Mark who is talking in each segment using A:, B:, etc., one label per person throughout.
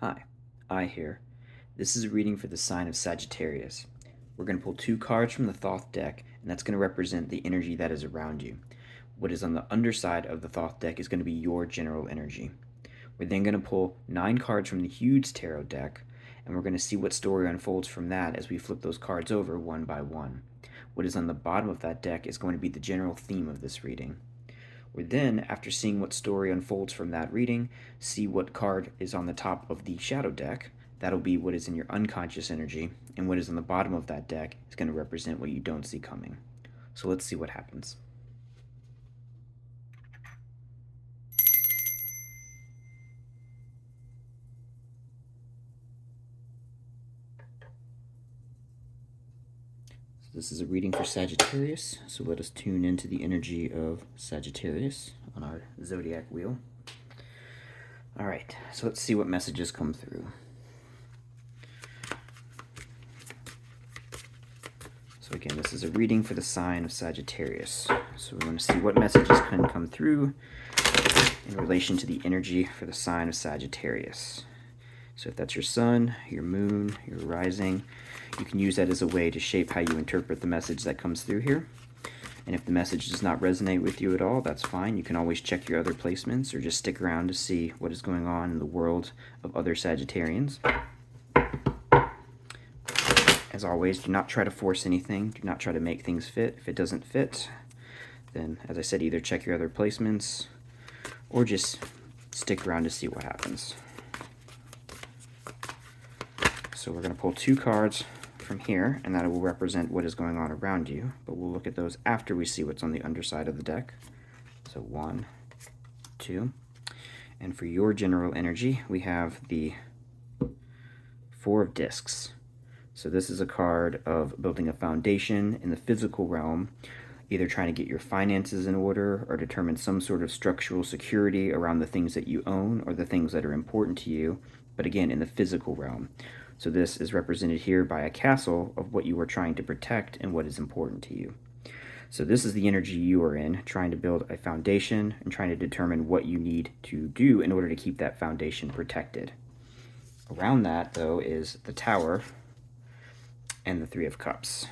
A: Hi, I here. This is a reading for the sign of Sagittarius. We're going to pull two cards from the Thoth deck, and that's going to represent the energy that is around you. What is on the underside of the Thoth deck is going to be your general energy. We're then going to pull 9 cards from the huge tarot deck, and we're going to see what story unfolds from that as we flip those cards over one by one. What is on the bottom of that deck is going to be the general theme of this reading. We then, after seeing what story unfolds from that reading, see what card is on the top of the shadow deck. That'll be what is in your unconscious energy, and what is on the bottom of that deck is going to represent what you don't see coming. So let's see what happens. This is a reading for Sagittarius, so let us tune into the energy of Sagittarius on our Zodiac wheel. Alright, so let's see what messages come through. So again, this is a reading for the sign of Sagittarius. So we want to see what messages can come through in relation to the energy for the sign of Sagittarius. So if that's your sun, your moon, your rising, you can use that as a way to shape how you interpret the message that comes through here. And if the message does not resonate with you at all, that's fine. You can always check your other placements or just stick around to see what is going on in the world of other Sagittarians. As always, do not try to force anything. Do not try to make things fit. If it doesn't fit, then, as I said, either check your other placements or just stick around to see what happens. So we're going to pull 2 cards from here, and that will represent what is going on around you, but we'll look at those after we see what's on the underside of the deck. So 1, 2, and for your general energy, we have the 4 of Discs. So this is a card of building a foundation in the physical realm, either trying to get your finances in order or determine some sort of structural security around the things that you own or the things that are important to you, but again, in the physical realm. So this is represented here by a castle of what you are trying to protect and what is important to you. So this is the energy you are in, trying to build a foundation and trying to determine what you need to do in order to keep that foundation protected. Around that, though, is the Tower and the 3 of Cups.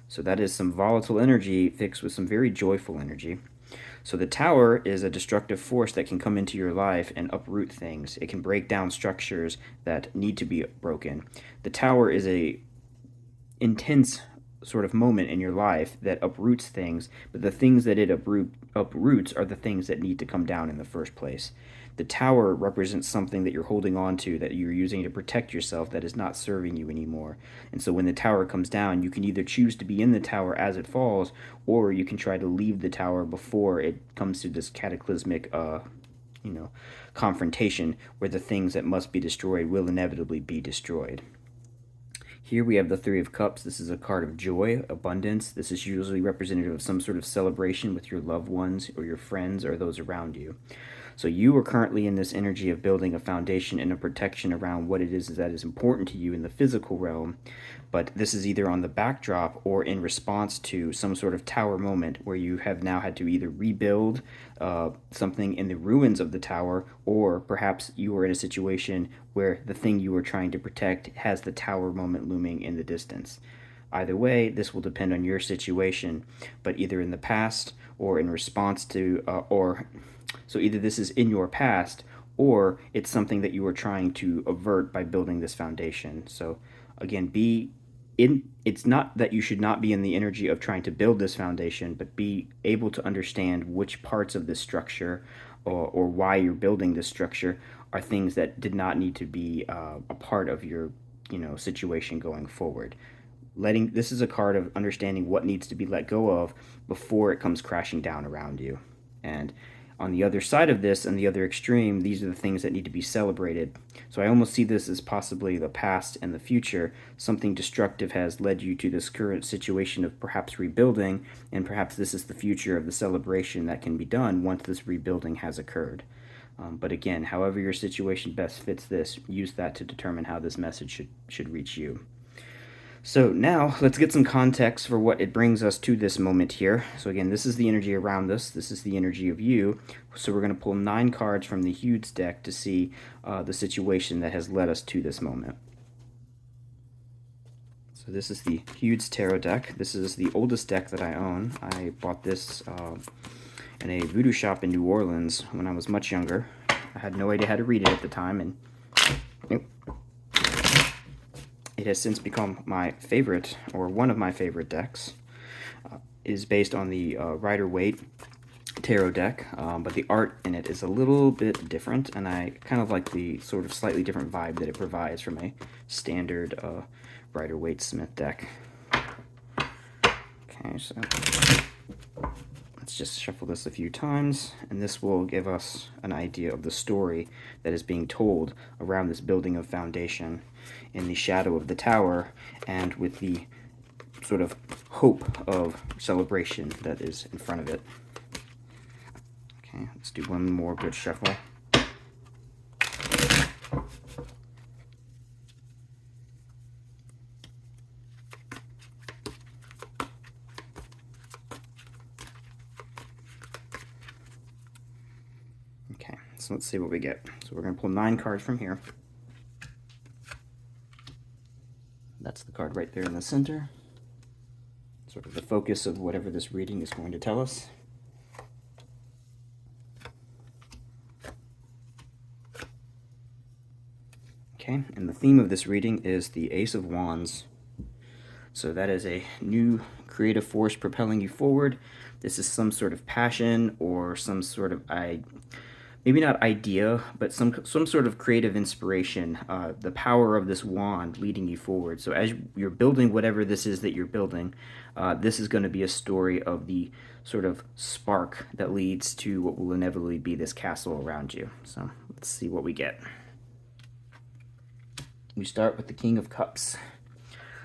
A: So that is some volatile energy fixed with some very joyful energy. So the Tower is a destructive force that can come into your life and uproot things. It can break down structures that need to be broken. The Tower is a intense sort of moment in your life that uproots things, but the things that it uproots are the things that need to come down in the first place. The Tower represents something that you're holding on to, that you're using to protect yourself, that is not serving you anymore. And so when the Tower comes down, you can either choose to be in the Tower as it falls, or you can try to leave the Tower before it comes to this cataclysmic confrontation where the things that must be destroyed will inevitably be destroyed. Here we have the 3 of Cups. This is a card of joy, abundance. This is usually representative of some sort of celebration with your loved ones or your friends or those around you. So you are currently in this energy of building a foundation and a protection around what it is that is important to you in the physical realm. But this is either on the backdrop or in response to some sort of tower moment where you have now had to either rebuild something in the ruins of the tower, or perhaps you are in a situation where the thing you are trying to protect has the tower moment looming in the distance. Either way, this will depend on your situation, but either in the past or in response to, so either this is in your past or it's something that you are trying to avert by building this foundation. So again, it's not that you should not be in the energy of trying to build this foundation, but be able to understand which parts of this structure or why you're building this structure are things that did not need to be a part of your situation going forward. This is a card of understanding what needs to be let go of before it comes crashing down around you. And on the other side of this, and the other extreme, these are the things that need to be celebrated. So I almost see this as possibly the past and the future. Something destructive has led you to this current situation of perhaps rebuilding, and perhaps this is the future of the celebration that can be done once this rebuilding has occurred. But again, however your situation best fits this, use that to determine how this message should reach you. So now let's get some context for what it brings us to this moment here. So again, this is the energy around us. This is the energy of you. So we're going to pull 9 cards from the Hearth deck to see the situation that has led us to this moment. So this is the Hearth Tarot deck. This is the oldest deck that I own. I bought this in a voodoo shop in New Orleans when I was much younger. I had no idea how to read it at the time, and it has since become my favorite, or one of my favorite decks. It is based on the Rider-Waite tarot deck, but the art in it is a little bit different, and I kind of like the sort of slightly different vibe that it provides from a standard Rider-Waite Smith deck. Okay, so let's just shuffle this a few times, and this will give us an idea of the story that is being told around this building of foundation in the shadow of the tower, and with the sort of hope of celebration that is in front of it. Okay, let's do one more good shuffle. Okay, so let's see what we get. So we're going to pull 9 cards from here. That's the card right there in the center. Sort of the focus of whatever this reading is going to tell us. Okay, and the theme of this reading is the Ace of Wands. So that is a new creative force propelling you forward. This is some sort of passion or some sort of, maybe not idea, but some sort of creative inspiration, the power of this wand leading you forward. So as you're building whatever this is that you're building, this is going to be a story of the sort of spark that leads to what will inevitably be this castle around you. So let's see what we get. We start with the King of Cups.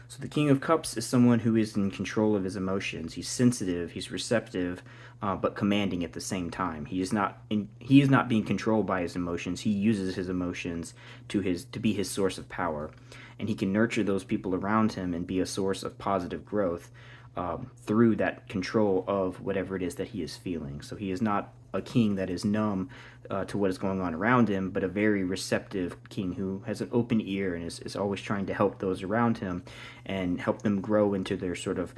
A: So the King of Cups is someone who is in control of his emotions. He's sensitive, he's receptive, but commanding at the same time. He is not being controlled by his emotions. He uses his emotions to be his source of power, and he can nurture those people around him and be a source of positive growth through that control of whatever it is that he is feeling. So he is not a king that is numb to what is going on around him, but a very receptive king who has an open ear and is always trying to help those around him and help them grow into their sort of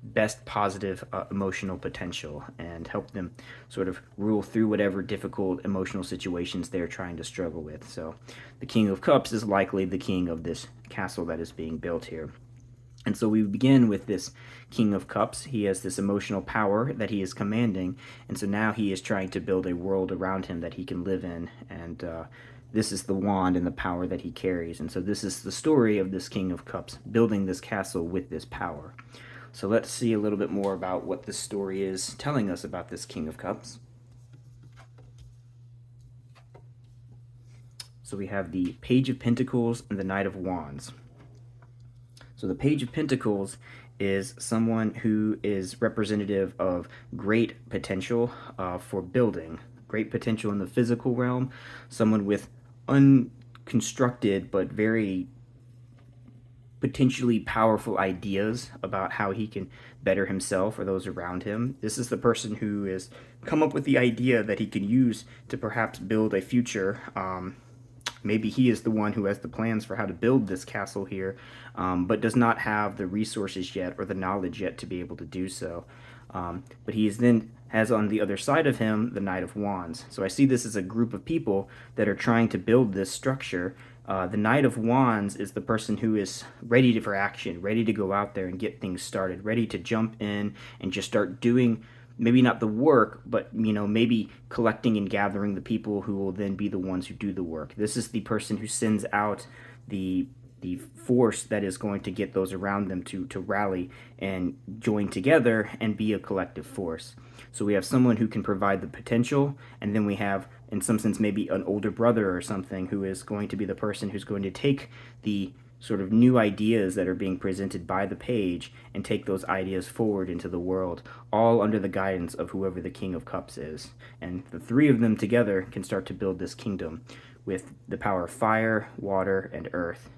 A: best positive emotional potential, and help them sort of rule through whatever difficult emotional situations they're trying to struggle with. So the King of Cups is likely the king of this castle that is being built here. And so we begin with this King of Cups. He has this emotional power that he is commanding, and so now he is trying to build a world around him that he can live in, and this is the wand and the power that he carries. And so this is the story of this King of Cups, building this castle with this power. So let's see a little bit more about what this story is telling us about this King of Cups. So we have the Page of Pentacles and the Knight of Wands. So the Page of Pentacles is someone who is representative of great potential for building, great potential in the physical realm, someone with unconstructed but very potentially powerful ideas about how he can better himself or those around him. This is the person who has come up with the idea that he can use to perhaps build a future. Maybe he is the one who has the plans for how to build this castle here, but does not have the resources yet or the knowledge yet to be able to do so. But he then has on the other side of him the Knight of Wands. So I see this as a group of people that are trying to build this structure. The Knight of Wands is the person who is ready for action, ready to go out there and get things started, ready to jump in and just start doing maybe not the work, but maybe collecting and gathering the people who will then be the ones who do the work. This is the person who sends out the force that is going to get those around them to rally and join together and be a collective force. So we have someone who can provide the potential, and then we have, in some sense, maybe an older brother or something who is going to be the person who's going to take the sort of new ideas that are being presented by the page and take those ideas forward into the world, all under the guidance of whoever the King of Cups is. And the three of them together can start to build this kingdom with the power of fire, water, and earth.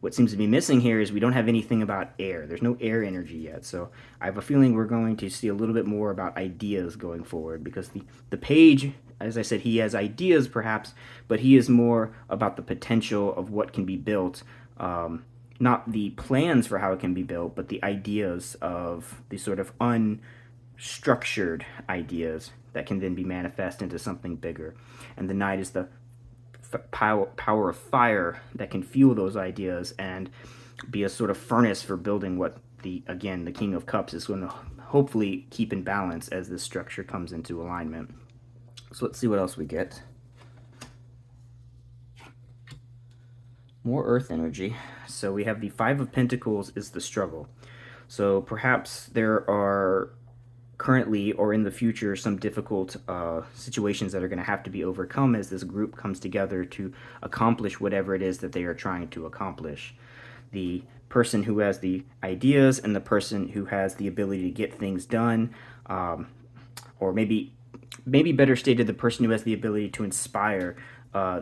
A: What seems to be missing here is we don't have anything about air. There's no air energy yet. So I have a feeling we're going to see a little bit more about ideas going forward, because the page, as I said, he has ideas perhaps, but he is more about the potential of what can be built. Not the plans for how it can be built, but the ideas of the sort of unstructured ideas that can then be manifest into something bigger. And the Knight is the power of fire that can fuel those ideas and be a sort of furnace for building what the King of Cups is going to hopefully keep in balance as this structure comes into alignment. So let's see what else we get. More earth energy. So we have the Five of Pentacles is the struggle. So perhaps there are currently or in the future some difficult situations that are going to have to be overcome as this group comes together to accomplish whatever it is that they are trying to accomplish. The person who has the ideas and the person who has the ability to get things done, or maybe better stated, the person who has the ability to inspire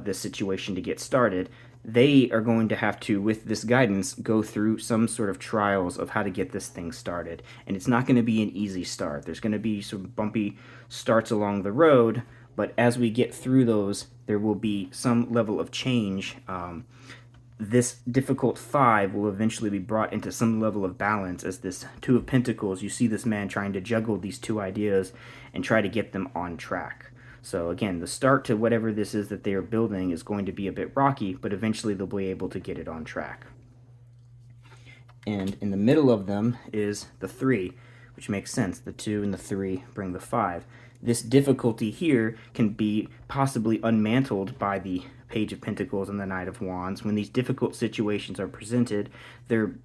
A: this situation to get started, they are going to have to, with this guidance, go through some sort of trials of how to get this thing started. And it's not going to be an easy start. There's going to be some bumpy starts along the road, but as we get through those, there will be some level of change. This difficult five will eventually be brought into some level of balance as this Two of Pentacles. You see this man trying to juggle these two ideas and try to get them on track. So again, the start to whatever this is that they are building is going to be a bit rocky, but eventually they'll be able to get it on track. And in the middle of them is the 3, which makes sense. The 2 and the 3 bring the 5. This difficulty here can be possibly unmantled by the Page of Pentacles and the Knight of Wands. When these difficult situations are presented,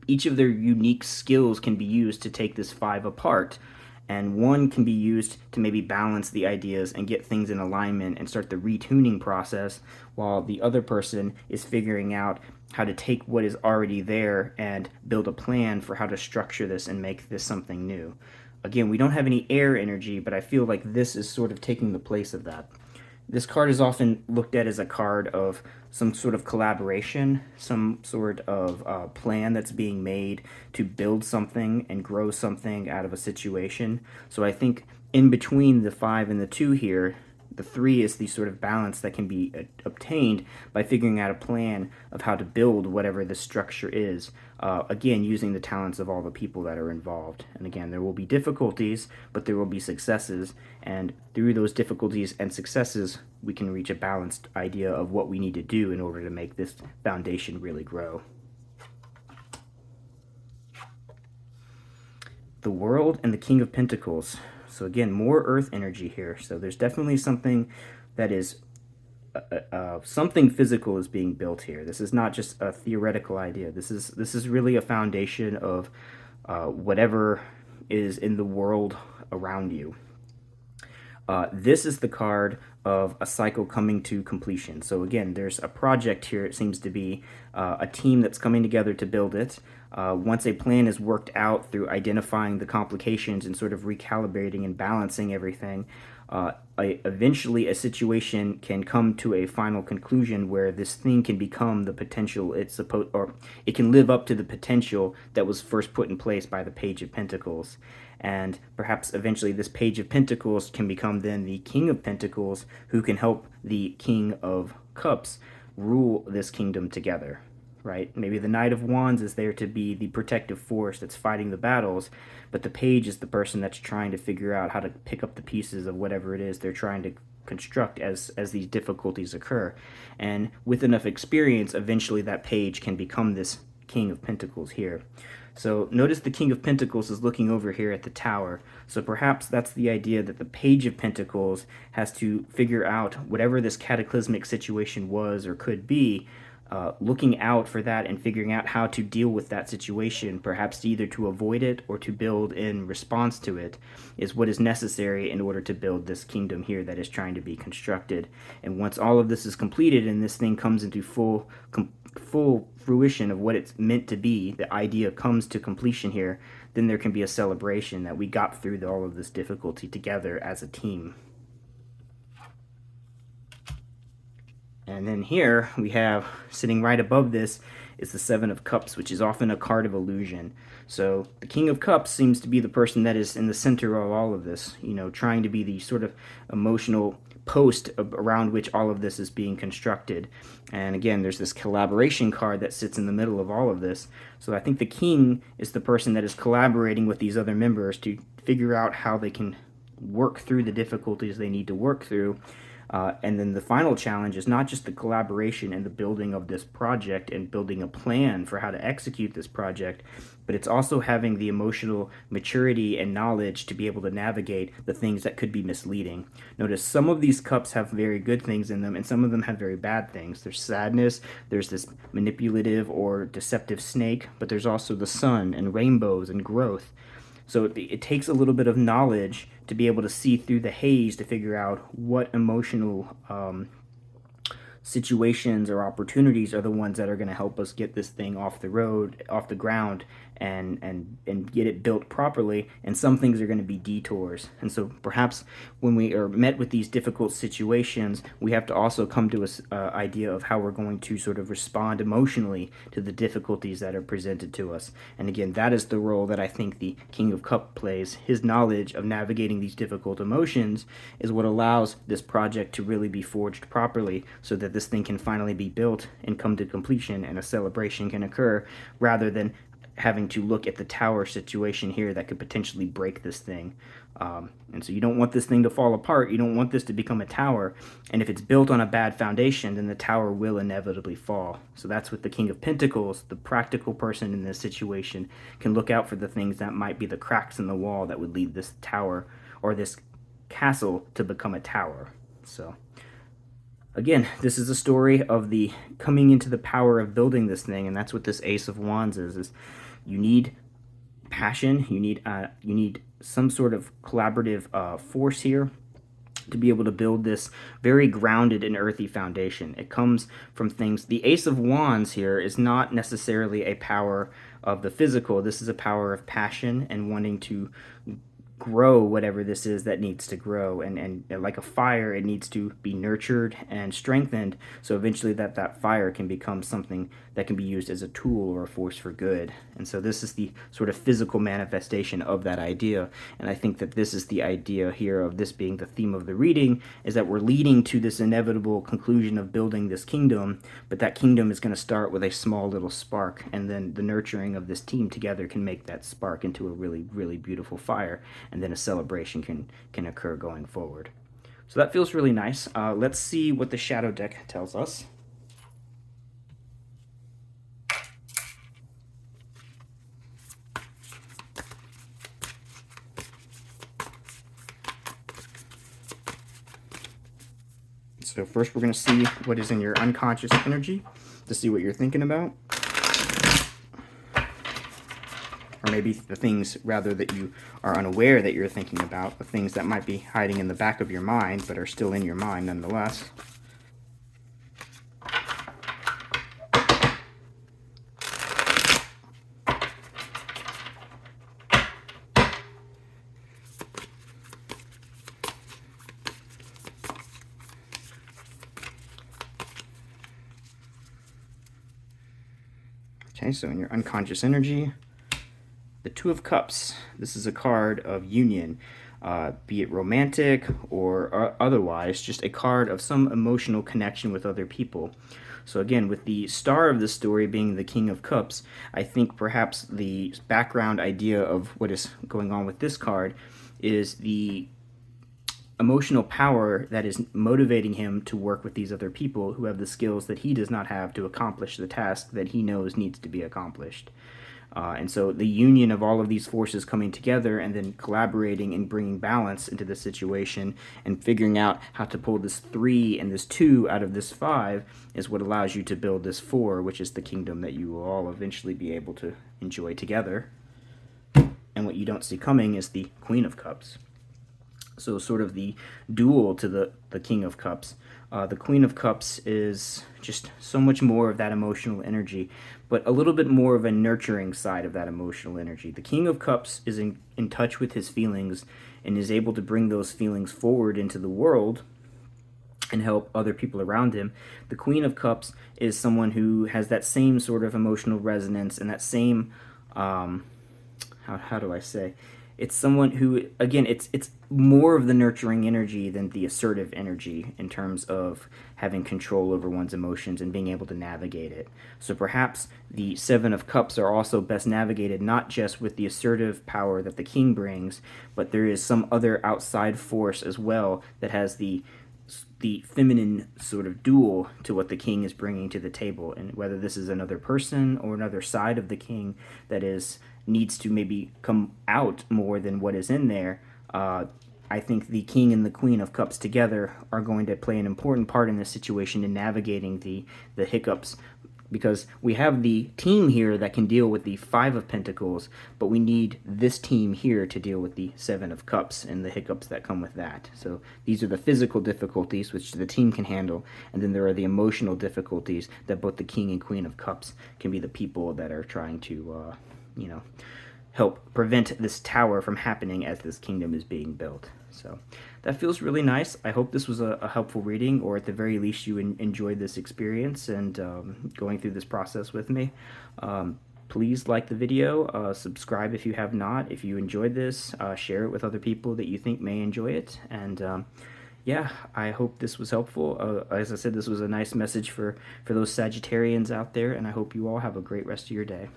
A: each of their unique skills can be used to take this 5 apart. And one can be used to maybe balance the ideas and get things in alignment and start the retuning process, while the other person is figuring out how to take what is already there and build a plan for how to structure this and make this something new. Again, we don't have any air energy, but I feel like this is sort of taking the place of that. This card is often looked at as a card of some sort of collaboration, some sort of plan that's being made to build something and grow something out of a situation. So I think in between the 5 and the 2 here, the 3 is the sort of balance that can be obtained by figuring out a plan of how to build whatever the structure is. Again, using the talents of all the people that are involved. And again, there will be difficulties, but there will be successes. And through those difficulties and successes, we can reach a balanced idea of what we need to do in order to make this foundation really grow. The World and the King of Pentacles. So again, more earth energy here. So there's definitely something that is something physical is being built here. This is not just a theoretical idea. This is really a foundation of whatever is in the world around you. This is the card of a cycle coming to completion. So again, there's a project here. It seems to be a team that's coming together to build it. Once a plan is worked out through identifying the complications and sort of recalibrating and balancing everything, eventually a situation can come to a final conclusion where this thing can become the potential it's supposed, or it can live up to the potential that was first put in place by the Page of Pentacles. And perhaps eventually this Page of Pentacles can become then the King of Pentacles, who can help the King of Cups rule this kingdom together, right? Maybe the Knight of Wands is there to be the protective force that's fighting the battles, but the Page is the person that's trying to figure out how to pick up the pieces of whatever it is they're trying to construct as these difficulties occur. And with enough experience, eventually that Page can become this King of Pentacles here. So notice the King of Pentacles is looking over here at the Tower. So perhaps that's the idea that the Page of Pentacles has to figure out whatever this cataclysmic situation was or could be, looking out for that and figuring out how to deal with that situation, perhaps either to avoid it or to build in response to it, is what is necessary in order to build this kingdom here that is trying to be constructed. And once all of this is completed and this thing comes into full fruition of what it's meant to be, the idea comes to completion here, then there can be a celebration that we got through all of this difficulty together as a team. And then here we have, sitting right above this, is the Seven of Cups, which is often a card of illusion. So the King of Cups seems to be the person that is in the center of all of this, you know, trying to be the sort of emotional post around which all of this is being constructed. And again, there's this collaboration card that sits in the middle of all of this. So I think the king is the person that is collaborating with these other members to figure out how they can work through the difficulties they need to work through. And then the final challenge is not just the collaboration and the building of this project and building a plan for how to execute this project, but it's also having the emotional maturity and knowledge to be able to navigate the things that could be misleading. Notice some of these cups have very good things in them, and some of them have very bad things. There's sadness, there's this manipulative or deceptive snake, but there's also the sun and rainbows and growth. So it takes a little bit of knowledge to be able to see through the haze to figure out what emotional situations or opportunities are the ones that are going to help us get this thing off the road, off the ground, and get it built properly. And some things are going to be detours. And so perhaps when we are met with these difficult situations, we have to also come to an idea of how we're going to sort of respond emotionally to the difficulties that are presented to us. And again, that is the role that I think the King of Cups plays. His knowledge of navigating these difficult emotions is what allows this project to really be forged properly, so that this thing can finally be built and come to completion and a celebration can occur, rather than having to look at the tower situation here that could potentially break this thing. And so you don't want this thing to fall apart. You don't want this to become a tower. And if it's built on a bad foundation, then the tower will inevitably fall. So that's what the King of Pentacles, the practical person in this situation, can look out for the things that might be the cracks in the wall that would lead this tower or this castle to become a tower. So again, this is a story of the coming into the power of building this thing, and that's what this Ace of Wands is you need passion, you need some sort of collaborative force here to be able to build this very grounded and earthy foundation. It comes from things. The Ace of Wands here is not necessarily a power of the physical. This is a power of passion and wanting to grow whatever this is that needs to grow, and like a fire, it needs to be nurtured and strengthened, so eventually that fire can become something that can be used as a tool or a force for good. And so this is the sort of physical manifestation of that idea. And I think that this is the idea here of this being the theme of the reading, is that we're leading to this inevitable conclusion of building this kingdom, but that kingdom is going to start with a small little spark, and then the nurturing of this team together can make that spark into a really, really beautiful fire, and then a celebration can occur going forward. So that feels really nice. Let's see what the shadow deck tells us. So first we're going to see what is in your unconscious energy, to see what you're thinking about. Or maybe the things, rather, that you are unaware that you're thinking about, the things that might be hiding in the back of your mind, but are still in your mind nonetheless. Okay, so in your unconscious energy, the Two of Cups. This is a card of union, be it romantic or otherwise, just a card of some emotional connection with other people. So again, with the star of the story being the King of Cups, I think perhaps the background idea of what is going on with this card is the emotional power that is motivating him to work with these other people who have the skills that he does not have to accomplish the task that he knows needs to be accomplished. And so the union of all of these forces coming together and then collaborating and bringing balance into the situation and figuring out how to pull this 3 and this 2 out of this 5 is what allows you to build this 4, which is the kingdom that you will all eventually be able to enjoy together. And what you don't see coming is the Queen of Cups. So sort of the dual to the King of Cups. The Queen of Cups is just so much more of that emotional energy, but a little bit more of a nurturing side of that emotional energy. The King of Cups is in touch with his feelings and is able to bring those feelings forward into the world and help other people around him. The Queen of Cups is someone who has that same sort of emotional resonance and that same, how do I say? It's someone who, again, it's more of the nurturing energy than the assertive energy in terms of having control over one's emotions and being able to navigate it. So perhaps the Seven of Cups are also best navigated not just with the assertive power that the king brings, but there is some other outside force as well that has the feminine sort of dual to what the king is bringing to the table, and whether this is another person or another side of the king that is needs to maybe come out more than what is in there. I think the king and the queen of cups together are going to play an important part in this situation in navigating the hiccups, because we have the team here that can deal with the Five of Pentacles, but we need this team here to deal with the Seven of Cups and the hiccups that come with that. So these are the physical difficulties, which the team can handle, and then there are the emotional difficulties that both the King and Queen of Cups can be the people that are trying to, help prevent this tower from happening as this kingdom is being built. So that feels really nice. I hope this was a helpful reading, or at the very least you enjoyed this experience and going through this process with me. Please like the video, subscribe if you have not. If you enjoyed this, share it with other people that you think may enjoy it. And yeah, I hope this was helpful. As I said, this was a nice message for those Sagittarians out there, and I hope you all have a great rest of your day.